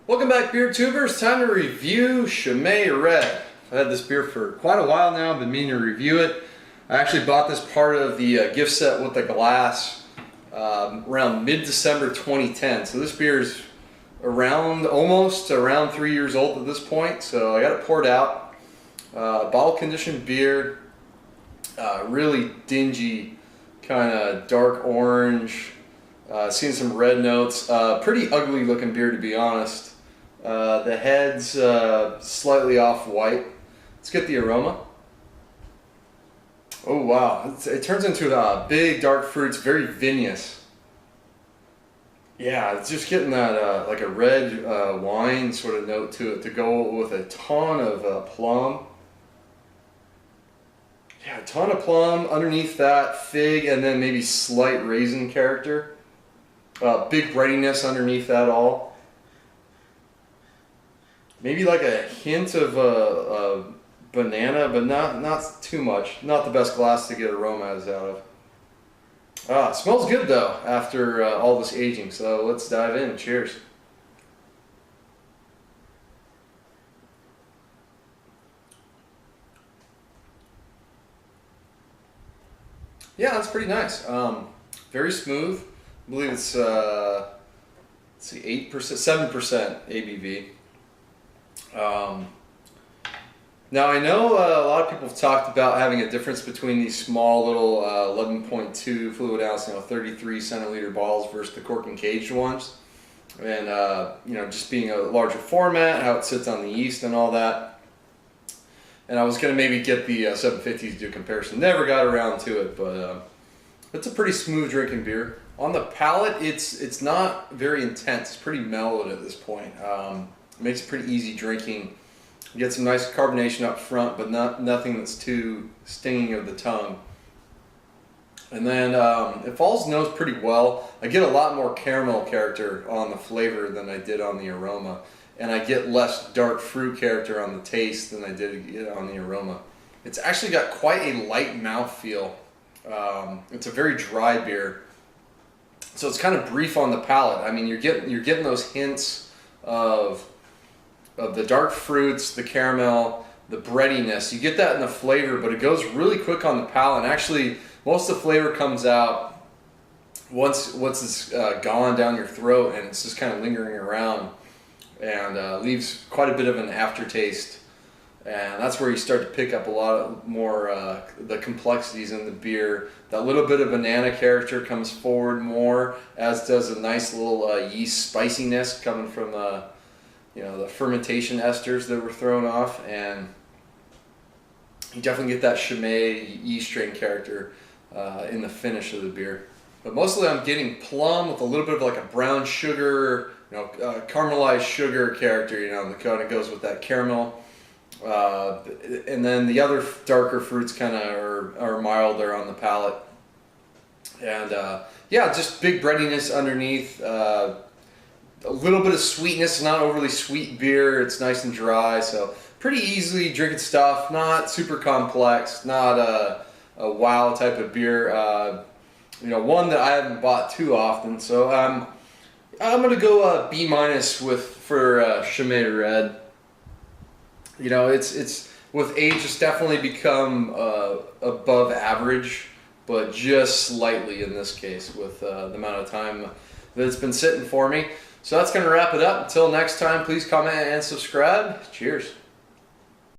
Welcome back, beer tubers. Time to review Chimay Red. I've had this beer for quite a while now. I've been meaning to review it. I actually bought this part of the gift set with the glass around mid-December 2010. So this beer is almost around 3 years old at this point. So I got it poured out. Bottle conditioned beer, really dingy, kind of dark orange. Seeing some red notes. Pretty ugly looking beer, to be honest. The head's slightly off white. Let's get the aroma. Oh wow, it turns into big dark fruits, very vinous. Yeah, it's just getting that like a red wine sort of note to it to go with a ton of plum. Yeah, a ton of plum, underneath that fig, and then maybe slight raisin character. Big breadiness underneath that all. Maybe like a hint of a banana, but not too much. Not the best glass to get aromas out of. Smells good though after all this aging, so let's dive in. Cheers. Yeah, that's pretty nice. Very smooth. I believe it's let's see, 8%, 7% ABV. Now I know a lot of people have talked about having a difference between these small little 11.2 fluid ounce, 33 centiliter bottles versus the cork and caged ones, and just being a larger format, how it sits on the yeast and all that. And I was gonna maybe get the 750s to do a comparison. Never got around to it, but it's a pretty smooth drinking beer. On the palate, it's not very intense. It's pretty mellowed at this point. It makes it pretty easy drinking. You get some nice carbonation up front, but nothing that's too stinging of the tongue. And then it follows the nose pretty well. I get a lot more caramel character on the flavor than I did on the aroma. And I get less dark fruit character on the taste than I did on the aroma. It's actually got quite a light mouthfeel. It's a very dry beer. So it's kind of brief on the palate. I mean, you're getting those hints of the dark fruits, the caramel, the breadiness. You get that in the flavor, but it goes really quick on the palate. And actually, most of the flavor comes out once it's gone down your throat, and it's just kind of lingering around and leaves quite a bit of an aftertaste. And that's where you start to pick up a lot more the complexities in the beer. That little bit of banana character comes forward more, as does a nice little yeast spiciness coming from the fermentation esters that were thrown off, and you definitely get that Chimay yeast strain character in the finish of the beer. But mostly I'm getting plum with a little bit of like a brown sugar, caramelized sugar character, that kind of goes with that caramel. And then the other darker fruits kind of are milder on the palate. And yeah, just big breadiness underneath. A little bit of sweetness, not overly sweet beer. It's nice and dry, so pretty easily drinking stuff. Not super complex, not a wow type of beer. One that I haven't bought too often. So I'm gonna go B- for Chimay Red. It's with age, it's definitely become above average, but just slightly in this case with the amount of time that it's been sitting for me. So that's going to wrap it up. Until next time, please comment and subscribe. Cheers.